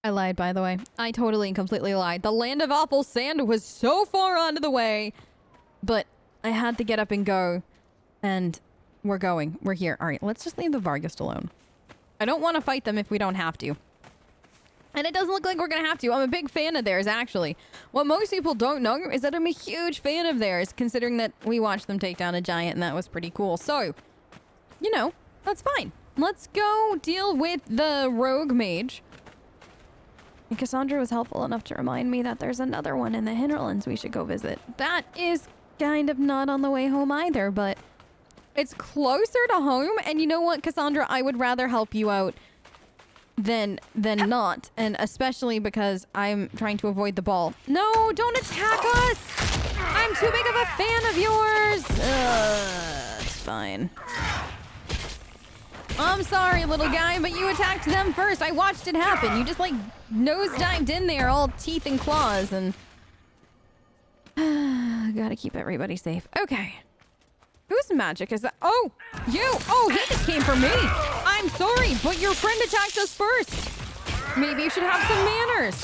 I lied, by the way. I totally and completely lied. The land of awful sand was so far out of the way, but I had to get up and go, and we're going. We're here. All right, let's just leave the Vargas alone. I don't want to fight them if we don't have to. And it doesn't look like we're going to have to. I'm a big fan of theirs, actually. What most people don't know is that I'm a huge fan of theirs, considering that we watched them take down a giant, and that was pretty cool. So, you know, that's fine. Let's go deal with the rogue mage. And Cassandra was helpful enough to remind me that there's another one in the Hinterlands we should go visit. That is kind of not on the way home either, but it's closer to home. And you know what, Cassandra? I would rather help you out than not. And especially because I'm trying to avoid the ball. No, don't attack us! I'm too big of a fan of yours! It's fine. I'm sorry, little guy, but you attacked them first. I watched it happen. You just, like, nosedived in there, all teeth and claws, and... gotta keep everybody safe. Okay. Whose magic is that? Oh! You! Oh, he just came for me! I'm sorry, but your friend attacked us first! Maybe you should have some manners.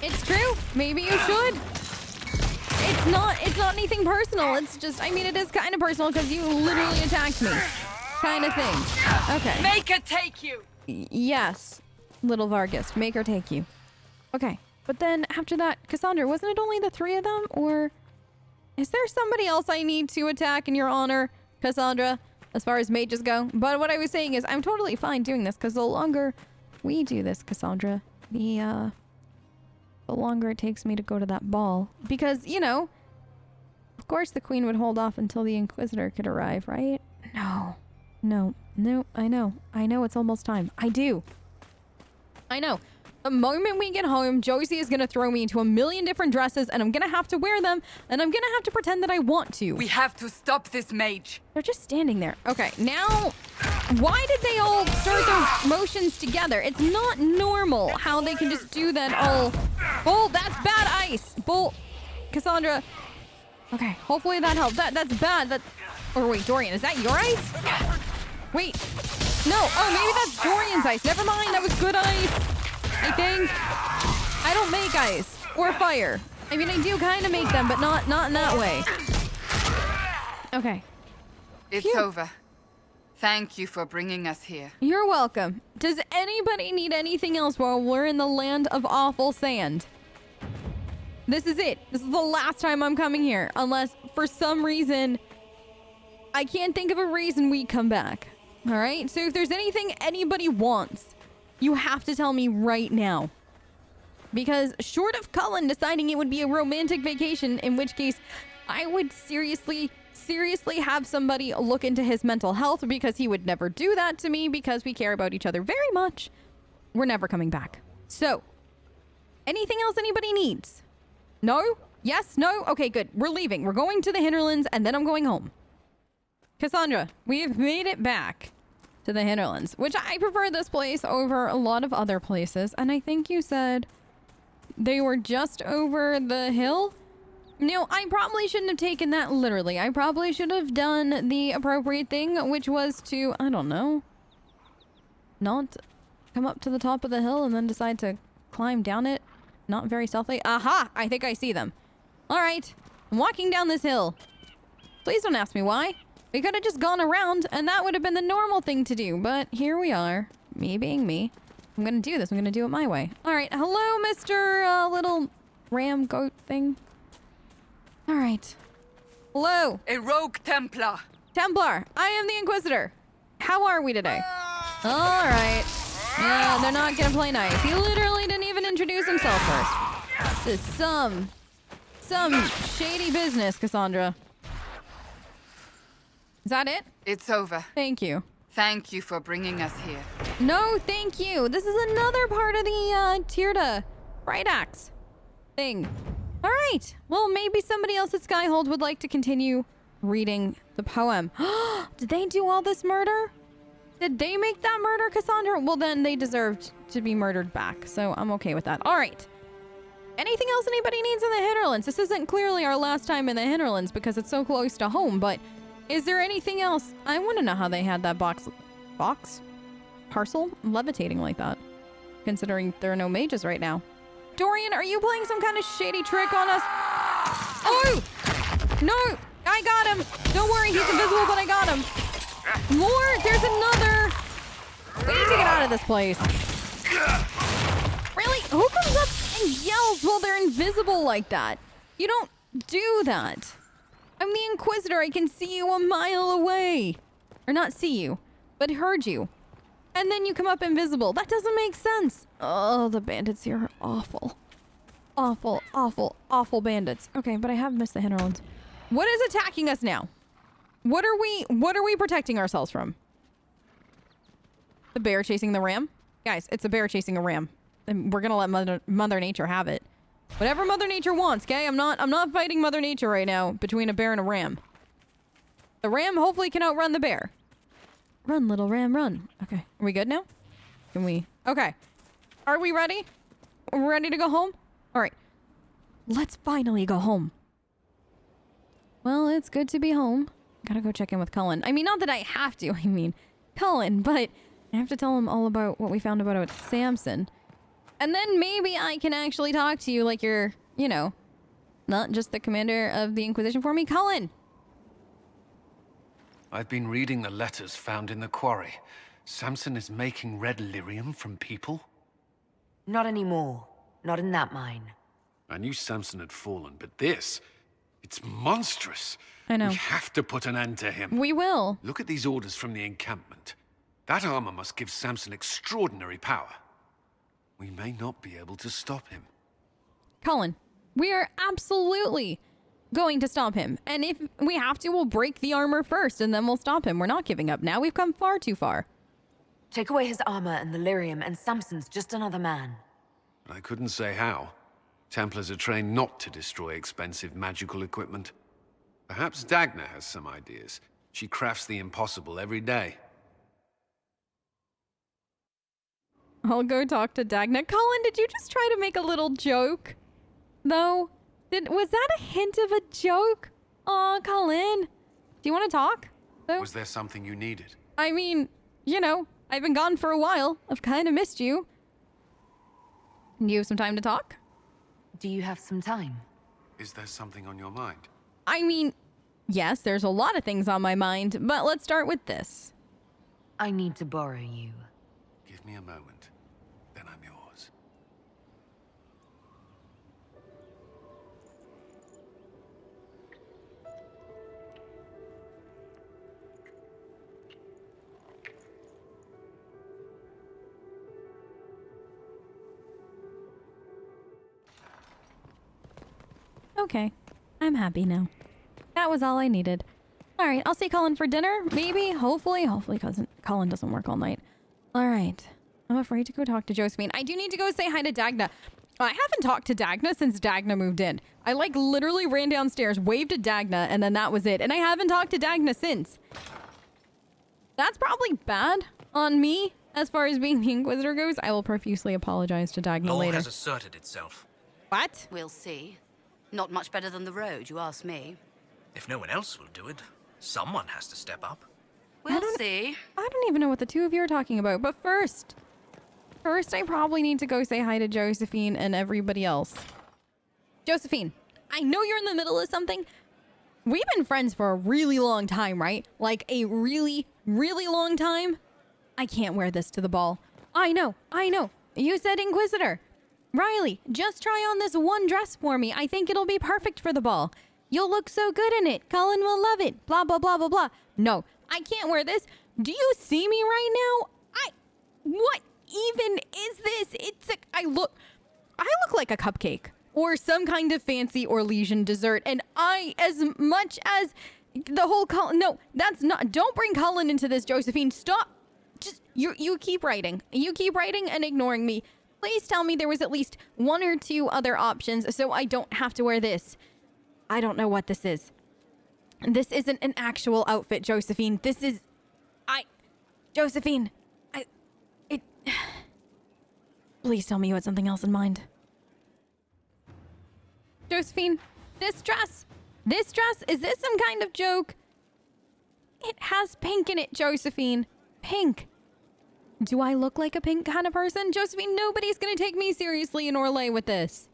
It's true. Maybe you should. It's not anything personal. It's just, I mean, it is kind of personal because you literally attacked me. Kind of thing. Okay. Make her take you! Yes, little Vargas. Make her take you. Okay. But then after that, Cassandra, wasn't it only the three of them? Or is there somebody else I need to attack in your honor, Cassandra, as far as mages go? But what I was saying is I'm totally fine doing this because the longer we do this, Cassandra, the longer it takes me to go to that ball. Because, you know, of course the queen would hold off until the Inquisitor could arrive, right? No, I know it's almost time. I know. The moment we get home, Josie is gonna throw me into a million different dresses and I'm gonna have to wear them and I'm gonna have to pretend that I want to. We have to stop this mage. They're just standing there. Okay, now, why did they all start their motions together? It's not normal how they can just do that all. Bull, that's bad ice. Bull, Cassandra. Okay, hopefully that helped. That's bad. Or wait, Dorian, is that your ice? Wait. No. Oh, maybe that's Dorian's ice. Never mind. That was good ice. I think. I don't make ice or fire. I mean, I do kind of make them, but not in that way. Okay. It's over. Thank you for bringing us here. You're welcome. Does anybody need anything else while we're in the land of awful sand? This is it. This is the last time I'm coming here. Unless, for some reason, I can't think of a reason we come back. All right? So if there's anything anybody wants, you have to tell me right now. Because short of Cullen deciding it would be a romantic vacation, in which case I would seriously have somebody look into his mental health, because he would never do that to me because we care about each other very much. We're never coming back. So, anything else anybody needs? No? Yes? No? Okay, good. We're leaving. We're going to the Hinterlands, and then I'm going home. Cassandra, we've made it back to the Hinterlands, which I prefer this place over a lot of other places. And I think you said they were just over the hill? No, I probably shouldn't have taken that literally. I probably should have done the appropriate thing, which was to, I don't know, not come up to the top of the hill and then decide to climb down it. Not very stealthily. Aha! I think I see them. All right. I'm walking down this hill. Please don't ask me why. We could have just gone around, and that would have been the normal thing to do. But here we are. Me being me. I'm going to do this. I'm going to do it my way. All right. Hello, Mr. Little ram goat thing. All right. Hello. A rogue Templar. Templar. I am the Inquisitor. How are we today? All right. Yeah, they're not gonna play nice. He literally didn't even introduce himself first. This is some shady business, Cassandra. Is that it? It's over. Thank you. Thank you for bringing us here. No, thank you. This is another part of the Tirda Bright Axe thing. All right. Well, maybe somebody else at Skyhold would like to continue reading the poem. Did they do all this murder? Did they make that murder, Cassandra? Well, then they deserved to be murdered back, so I'm okay with that. All right. Anything else anybody needs in the Hinterlands? This isn't clearly our last time in the Hinterlands because it's so close to home, but is there anything else? I want to know how they had that parcel levitating like that. considering there are no mages right now. Dorian, are you playing some kind of shady trick on us? Oh! No! I got him! Don't worry, he's invisible, but I got him. More! There's another! We need to get out of this place. Really? Who comes up and yells while they're invisible like that? You don't do that. I'm the Inquisitor. I can see you a mile away. Or not see you, but heard you. And then you come up invisible. That doesn't make sense. Oh, the bandits here are awful. Awful, awful, awful bandits. Okay, but I have missed the Hinterlands. What is attacking us now? What are we protecting ourselves from? The bear chasing the ram? Guys, it's a bear chasing a ram. And we're gonna let Mother Nature have it. Whatever Mother Nature wants, okay? I'm not fighting Mother Nature right now between a bear and a ram. The ram hopefully can outrun the bear. Run, little ram, run. Okay, are we good now? Can we? Okay. Are we ready? Are we ready to go home? All right. Let's finally go home. Well, it's good to be home. Gotta go check in with Cullen. I mean, not that I have to. I mean, Cullen, but I have to tell him all about what we found about Samson. And then maybe I can actually talk to you like you're, you know, not just the commander of the Inquisition for me. Cullen! I've been reading the letters found in the quarry. Samson is making red lyrium from people? Not anymore. Not in that mine. I knew Samson had fallen, but this... it's monstrous. I know. We have to put an end to him. We will. Look at these orders from the encampment. That armor must give Samson extraordinary power. We may not be able to stop him. Cullen, we are absolutely going to stop him. And if we have to, we'll break the armor first and then we'll stop him. We're not giving up now. We've come far too far. Take away his armor and the lyrium and Samson's just another man. I couldn't say how. Templars are trained not to destroy expensive magical equipment. Perhaps Dagna has some ideas. She crafts the impossible every day. I'll go talk to Dagna. Cullen, did you just try to make a little joke? Though? Was that a hint of a joke? Aw, Cullen. Do you want to talk? Though? Was there something you needed? I mean, you know, I've been gone for a while. I've kind of missed you. Do you have some time to talk? Do you have some time? Is there something on your mind? I mean, yes, there's a lot of things on my mind, but let's start with this. I need to borrow you. Give me a moment, then I'm yours. Okay, I'm happy now. That was all I needed. All right, I'll see Cullen for dinner, maybe, hopefully Cullen doesn't work all night. All right, I'm afraid to go talk to Josephine. I do need to go say hi to Dagna. I haven't talked to Dagna since Dagna moved in. I like literally ran downstairs, waved at Dagna, and then that was it. And I haven't talked to Dagna since. That's probably bad on me as far as being the Inquisitor goes. I will profusely apologize to Dagna Law later. has asserted itself. What? We'll see. Not much better than the road, you ask me. If no one else will do it, someone has to step up. We'll see. I don't even know what the two of you are talking about, but first I probably need to go say hi to Josephine and everybody else. Josephine, I know you're in the middle of something. We've been friends for a really long time, right? Like a really, really long time. I can't wear this to the ball. I know. You said Inquisitor. Riley, just try on this one dress for me. I think it'll be perfect for the ball. You'll look so good in it. Cullen will love it. Blah, blah, blah, blah, blah. No, I can't wear this. Do you see me right now? What even is this? I look like a cupcake or some kind of fancy Orlesian dessert. And as much as the whole Cullen, no, that's not, don't bring Cullen into this, Josephine. Stop. Just, you keep writing. You keep writing and ignoring me. Please tell me there was at least one or two other options so I don't have to wear this. I don't know what this is. This isn't an actual outfit, Josephine. This is... Josephine. Please tell me you had something else in mind. Josephine, this dress, is this some kind of joke? It has pink in it, Josephine. Pink. Do I look like a pink kind of person? Josephine, nobody's gonna take me seriously in Orlais with this.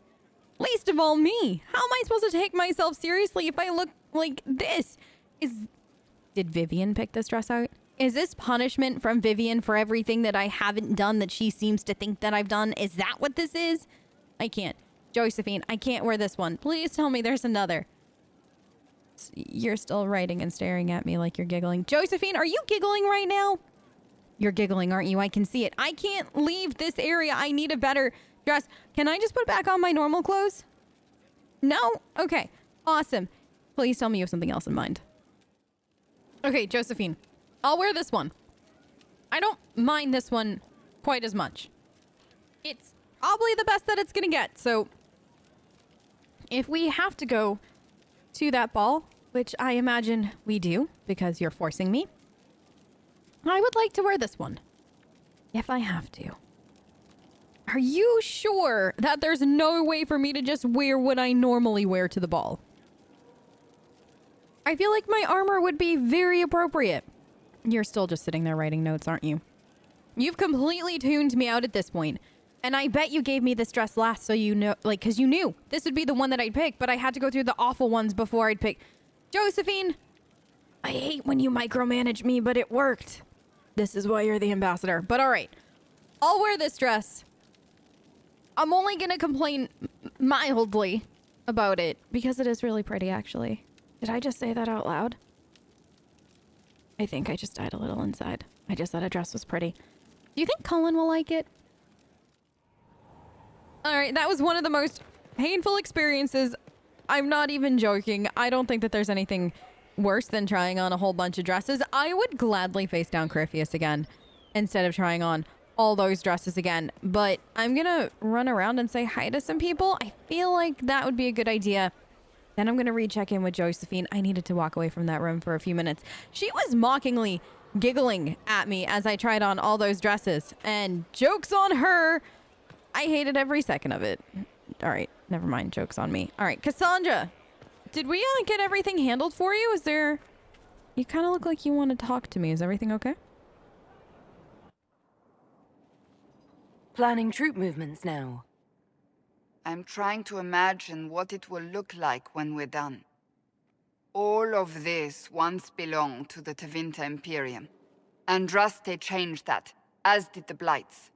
Least of all me. How am I supposed to take myself seriously if I look like this? Did Vivian pick this dress out? Is this punishment from Vivian for everything that I haven't done that she seems to think that I've done? Is that what this is? I can't. Josephine, I can't wear this one. Please tell me there's another. You're still writing and staring at me like you're giggling. Josephine, are you giggling right now? You're giggling, aren't you? I can see it. I can't leave this area. I need a better dress. Can I just put back on my normal clothes? No? Okay. Awesome. Please tell me you have something else in mind. Okay, Josephine. I'll wear this one. I don't mind this one quite as much. It's probably the best that it's gonna get, so if we have to go to that ball, which I imagine we do because you're forcing me, I would like to wear this one. If I have to. Are you sure that there's no way for me to just wear what I normally wear to the ball? I feel like my armor would be very appropriate. You're still just sitting there writing notes, aren't you? You've completely tuned me out at this point. And I bet you gave me this dress last so you know, like, because you knew this would be the one that I'd pick, but I had to go through the awful ones before I'd pick. Josephine, I hate when you micromanage me, but it worked. This is why you're the ambassador. But all right, I'll wear this dress. I'm only going to complain mildly about it because it is really pretty, actually. Did I just say that out loud? I think I just died a little inside. I just said a dress was pretty. Do you think Cullen will like it? All right, that was one of the most painful experiences. I'm not even joking. I don't think that there's anything worse than trying on a whole bunch of dresses. I would gladly face down Corypheus again instead of trying on all those dresses again. But I'm gonna run around and say hi to some people. I feel like that would be a good idea. Then I'm gonna recheck in with Josephine. I needed to walk away from that room for a few minutes. She was mockingly giggling at me as I tried on all those dresses. And joke's on her. I hated every second of it. All right, never mind. Joke's on me. All right, Cassandra, did we get everything handled for you? Is there... You kind of look like you want to talk to me. Is everything okay? Planning troop movements now. I'm trying to imagine what it will look like when we're done. All of this once belonged to the Tevinter Imperium. Andraste changed that, as did the Blights.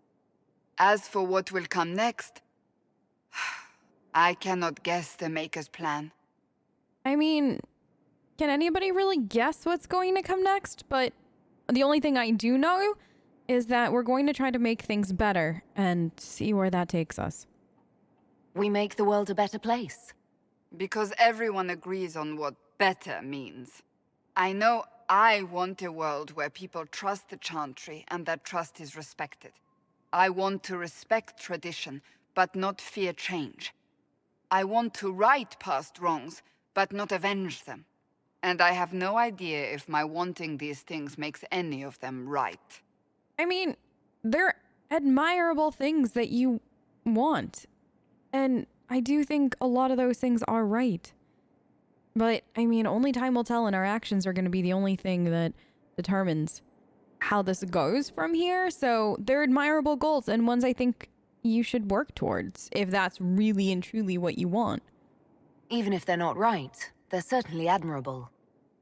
As for what will come next, I cannot guess the Maker's plan. I mean, can anybody really guess what's going to come next? But the only thing I do know is that we're going to try to make things better and see where that takes us. We make the world a better place. Because everyone agrees on what better means. I know I want a world where people trust the Chantry and that trust is respected. I want to respect tradition, but not fear change. I want to right past wrongs, but not avenge them. And I have no idea if my wanting these things makes any of them right. I mean, they're admirable things that you want. And I do think a lot of those things are right. But, I mean, only time will tell, and our actions are going to be the only thing that determines how this goes from here. So they're admirable goals and ones I think you should work towards if that's really and truly what you want. Even if they're not right, they're certainly admirable.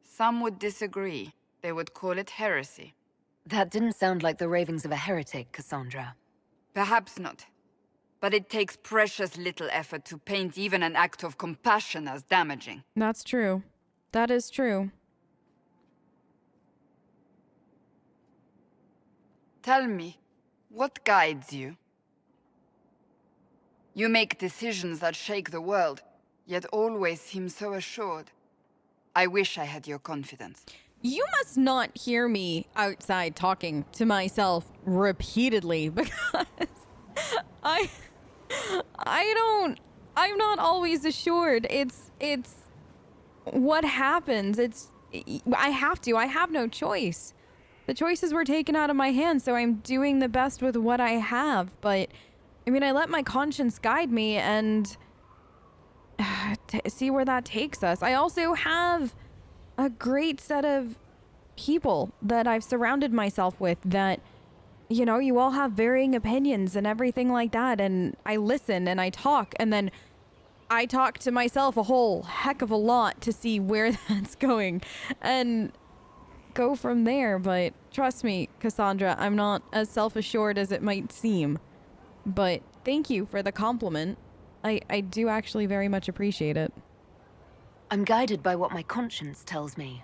Some would disagree. They would call it heresy. That didn't sound like the ravings of a heretic, Cassandra. Perhaps not. But it takes precious little effort to paint even an act of compassion as damaging. That's true. That is true. Tell me, what guides you? You make decisions that shake the world, yet always seem so assured. I wish I had your confidence. You must not hear me outside talking to myself repeatedly because I'm not always assured. It's what happens. I have no choice. The choices were taken out of my hands, so I'm doing the best with what I have. But, I mean, I let my conscience guide me and see where that takes us. I also have a great set of people that I've surrounded myself with that you know, you all have varying opinions and everything like that, and I listen and I talk, and then I talk to myself a whole heck of a lot to see where that's going and go from there. But trust me, Cassandra, I'm not as self-assured as it might seem. But thank you for the compliment. I do actually very much appreciate it. I'm guided by what my conscience tells me.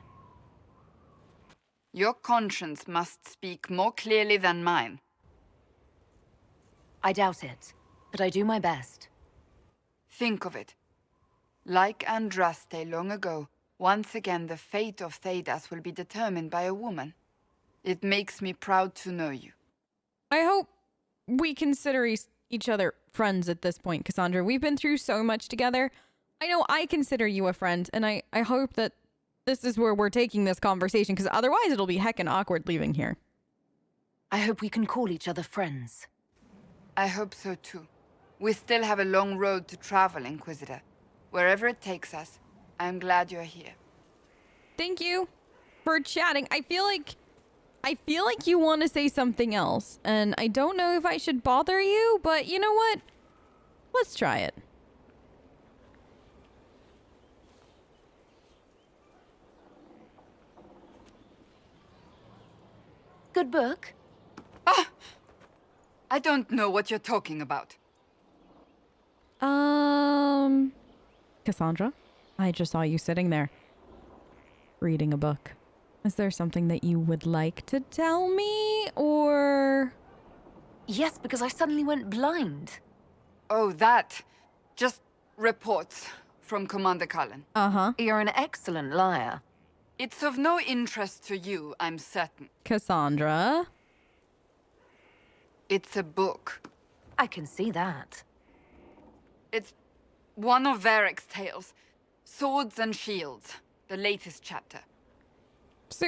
Your conscience must speak more clearly than mine. I doubt it, but I do my best. Think of it. Like Andraste long ago, once again the fate of Thedas will be determined by a woman. It makes me proud to know you. I hope we consider each other friends at this point, Cassandra. We've been through so much together. I know I consider you a friend, and I hope that this is where we're taking this conversation, because otherwise it'll be heckin' awkward leaving here. I hope we can call each other friends. I hope so too. We still have a long road to travel, Inquisitor. Wherever it takes us, I'm glad you're here. Thank you for chatting. I feel like you want to say something else, and I don't know if I should bother you, but you know what? Let's try it. Good book? I don't know what you're talking about. Cassandra, I just saw you sitting there, reading a book. Is there something that you would like to tell me, or...? Yes, because I suddenly went blind. Oh, that. Just reports from Commander Cullen. Uh-huh. You're an excellent liar. It's of no interest to you, I'm certain. Cassandra? It's a book. I can see that. It's one of Varric's tales. Swords and Shields. The latest chapter. So,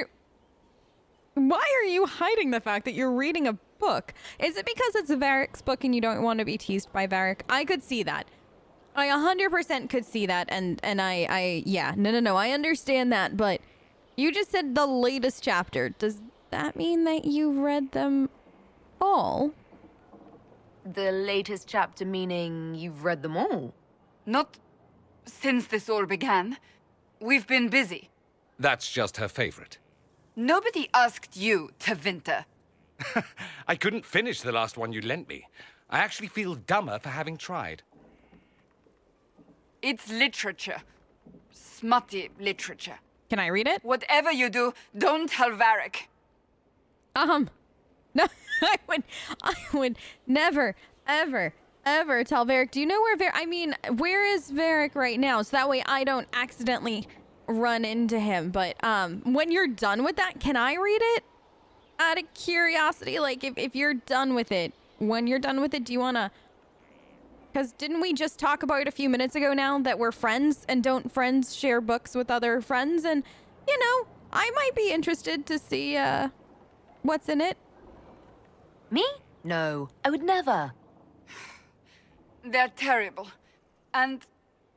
why are you hiding the fact that you're reading a book? Is it because it's Varric's book and you don't want to be teased by Varric? I could see that. I 100% could see that, and yeah, no, I understand that, but you just said the latest chapter. Does that mean that you've read them all? The latest chapter meaning you've read them all? Not since this all began. We've been busy. That's just her favorite. Nobody asked you to winter. I couldn't finish the last one you lent me. I actually feel dumber for having tried. It's literature. Smutty literature. Can I read it? Whatever you do, don't tell Varric. No, I would never, ever tell Varric. Do you know where where is Varric right now? So that way I don't accidentally run into him. But when you're done with that, can I read it? Out of curiosity, like if you're done with it, when you're done with it, do you want to... Because didn't we just talk about a few minutes ago now that we're friends, and don't friends share books with other friends? And, you know, I might be interested to see what's in it. Me? No, I would never. They're terrible. And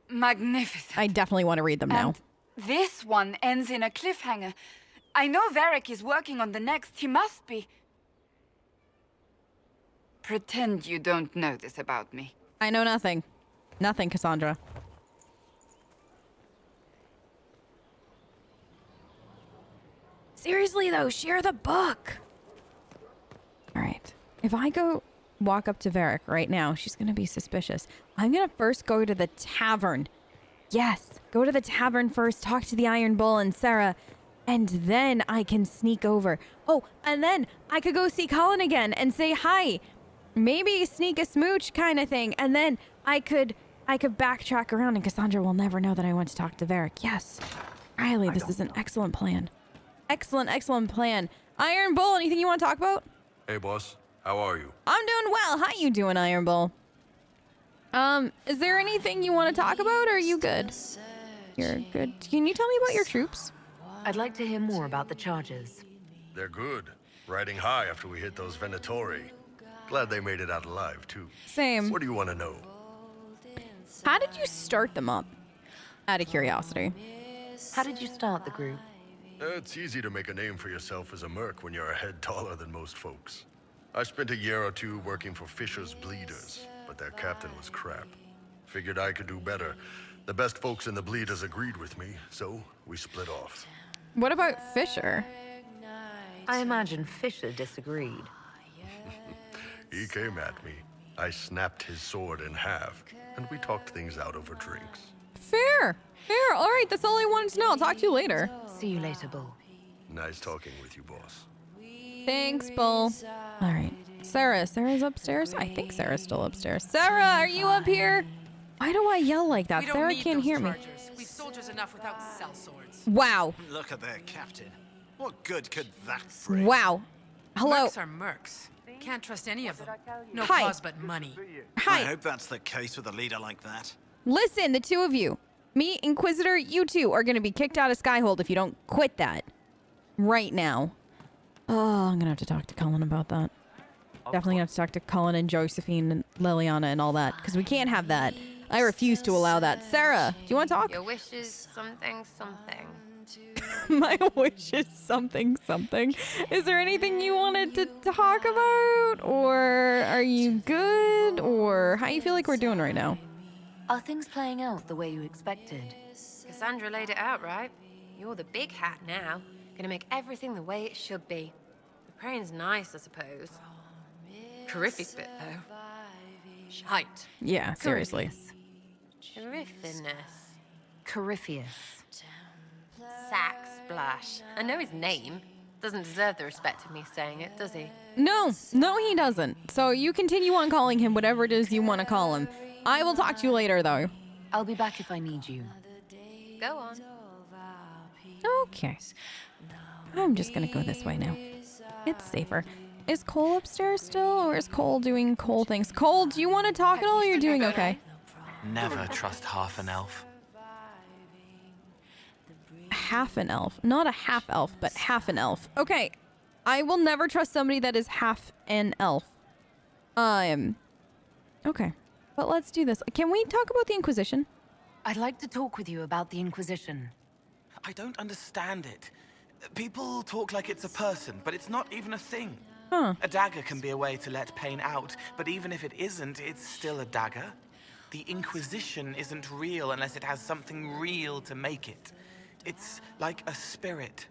magnificent. I definitely want to read them now. And this one ends in a cliffhanger. I know Varric is working on the next. He must be. Pretend you don't know this about me. I know nothing. Nothing, Cassandra. Seriously, though, share the book. All right. If I go walk up to Varric right now, she's going to be suspicious. I'm going to first go to the tavern. Yes, go to the tavern first, talk to the Iron Bull and Sarah, and then I can sneak over. Oh, and then I could go see Cullen again and say hi. Maybe sneak a smooch kind of thing, and then I could backtrack around, and Cassandra will never know that I went to talk to Varric. Yes, Riley, this is an excellent plan. Excellent plan. Iron Bull, anything you want to talk about? Hey, boss. How are you? I'm doing well. How you doing, Iron Bull? Is there anything you want to talk about, or are you good? You're good. Can you tell me about your troops? I'd like to hear more about the charges. They're good. Riding high after we hit those Venatori. Glad they made it out alive, too. Same. What do you want to know? How did you start them up? Out of curiosity. How did you start the group? It's easy to make a name for yourself as a merc when you're a head taller than most folks. I spent a year or two working for Fisher's Bleeders, but their captain was crap. Figured I could do better. The best folks in the Bleeders agreed with me, so we split off. What about Fisher? I imagine Fisher disagreed. He came at me. I snapped his sword in half, and we talked things out over drinks. Fair. Fair. All right, that's all I wanted to know. I'll talk to you later. See you later, Bull. Nice talking with you, boss. Thanks, Bull. All right. Sarah's upstairs? I think Sarah's still upstairs. Sarah, are you up here? Why do I yell like that? We don't Sarah need can't those hear me. chargers. We soldiers enough without cell swords. Wow. Look at their captain. What good could that bring? Wow. Hello. Mercs are mercs. Can't trust any of them. No Hi. cause but money. I Hi. hope that's the case with a leader like that. Listen, the two of you. Me, Inquisitor, you two are going to be kicked out of Skyhold if you don't quit that. Right now. Oh, I'm going to have to talk to Cullen about that. Definitely going to have to talk to Cullen and Josephine and Liliana and all that, because we can't have that. I refuse to allow that. Sarah, do you want to talk? Your wish is something, something. My wish is something, something. Is there anything you wanted to talk about? Or are you good? Or how you feel like we're doing right now? Are things playing out the way you expected? Cassandra laid it out, right? You're the big hat now. Gonna make everything the way it should be. The praying's nice, I suppose. Terrific bit, though. Shite. Yeah, seriously. Terrificness. Corypheus. Sack Splash. I know his name. Doesn't deserve the respect of me saying it, does he? No, he doesn't. So you continue on calling him whatever it is you want to call him. I will talk to you later, though. I'll be back if I need you. Go on. Okay. I'm just gonna go this way now. It's safer. Is Cole upstairs still, or is Cole doing Cole things? Cole, do you want to talk at all, or you're doing okay? Never trust half an elf. Half an elf. Not a half elf, but half an elf. Okay. I will never trust somebody that is half an elf. Okay. But let's do this. Can we talk about the Inquisition? I'd like to talk with you about the Inquisition. I don't understand it. People talk like it's a person, but it's not even a thing. Huh. A dagger can be a way to let pain out, but even if it isn't, it's still a dagger. The Inquisition isn't real unless it has something real to make it. It's like a spirit.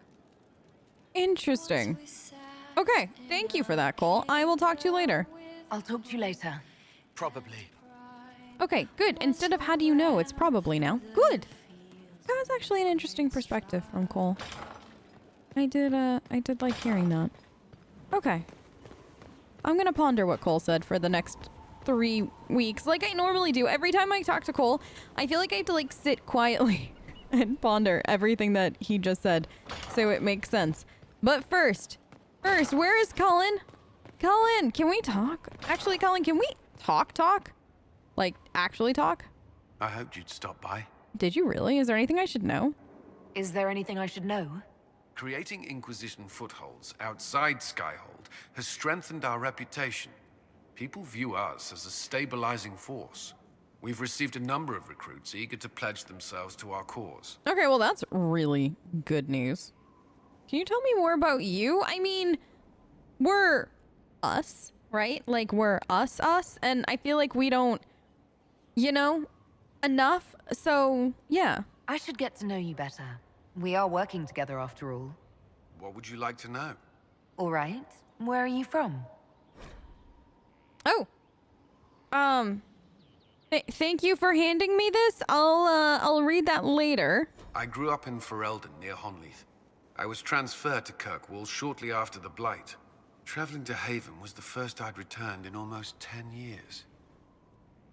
Interesting. Okay. Thank you for that, Cole. I will talk to you later. I'll talk to you later. Probably. Okay, good. Instead of how do you know, it's probably now. Good. That's actually an interesting perspective from Cole. I did like hearing that. Okay. I'm gonna ponder what Cole said for the next 3 weeks, like I normally do. Every time I talk to Cole, I feel like I have to like sit quietly and ponder everything that he just said so it makes sense. But first, where is Cullen? Cullen, can we talk? Actually, Cullen, can we talk? Like, actually talk? I hoped you'd stop by. Did you really? Is there anything I should know? Is there anything I should know? Creating Inquisition footholds outside Skyhold has strengthened our reputation. People view us as a stabilizing force. We've received a number of recruits eager to pledge themselves to our cause. Okay, well, that's really good news. Can you tell me more about you? I mean, we're us, right? Like, we're us, and I feel like we don't, enough. So, yeah. I should get to know you better. We are working together after all. What would you like to know? All right. Where are you from? Oh. Thank you for handing me this. I'll read that later. I grew up in Ferelden near Honleath. I was transferred to Kirkwall shortly after the Blight. Traveling to Haven was the first I'd returned in almost 10 years.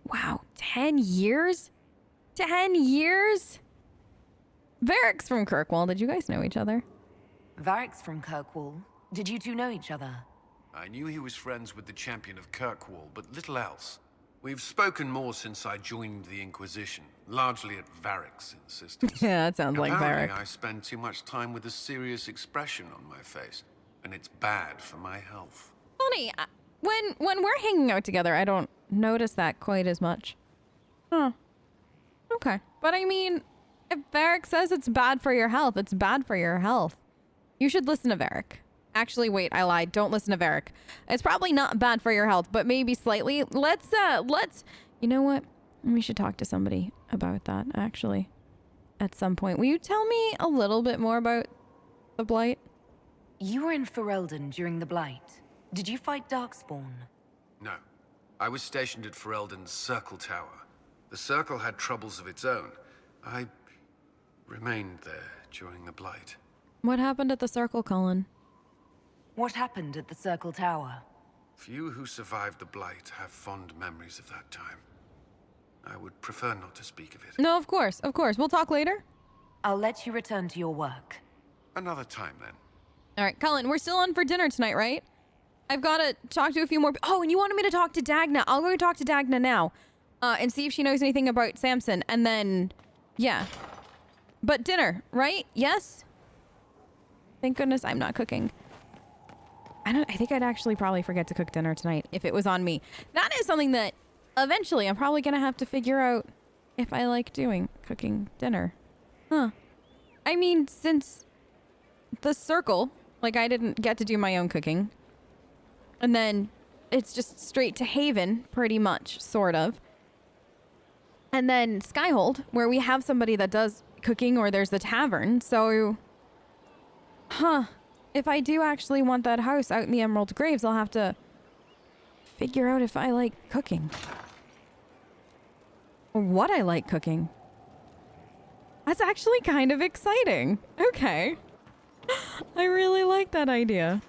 Wow, 10 years? 10 years? Varric's from Kirkwall. Did you guys know each other? Varric's from Kirkwall. Did you two know each other? I knew he was friends with the champion of Kirkwall, but little else. We've spoken more since I joined the Inquisition, largely at Varric's insistence. Yeah, that sounds like Apparently, Varric. I spend too much time with a serious expression on my face, and it's bad for my health. Funny, when we're hanging out together, I don't notice that quite as much. Huh. Okay. But I mean, if Varric says it's bad for your health, it's bad for your health. You should listen to Varric. Actually, wait, I lied. Don't listen to Varric. It's probably not bad for your health, but maybe slightly. Let's, you know what? We should talk to somebody about that, actually, at some point. Will you tell me a little bit more about the Blight? You were in Ferelden during the Blight. Did you fight Darkspawn? No. I was stationed at Ferelden's Circle Tower. The Circle had troubles of its own. I remained there during the Blight. What happened at the Circle, Cullen? What happened at the Circle Tower? Few who survived the Blight have fond memories of that time. I would prefer not to speak of it. No, of course, of course. We'll talk later. I'll let you return to your work. Another time, then. All right, Cullen, we're still on for dinner tonight, right? I've got to talk to a few more. Oh, and you wanted me to talk to Dagna. I'll go talk to Dagna now and see if she knows anything about Samson. And then, yeah. But dinner, right? Yes? Thank goodness I'm not cooking. I think I'd actually probably forget to cook dinner tonight if it was on me. That is something that eventually I'm probably going to have to figure out if I like doing, cooking dinner. Huh. I mean, since the Circle, like, I didn't get to do my own cooking. And then it's just straight to Haven, pretty much, sort of. And then Skyhold, where we have somebody that does cooking, or there's the tavern. So, if I do actually want that house out in the Emerald Graves, I'll have to figure out if I like cooking. Or what I like cooking. That's actually kind of exciting. Okay. I really like that idea.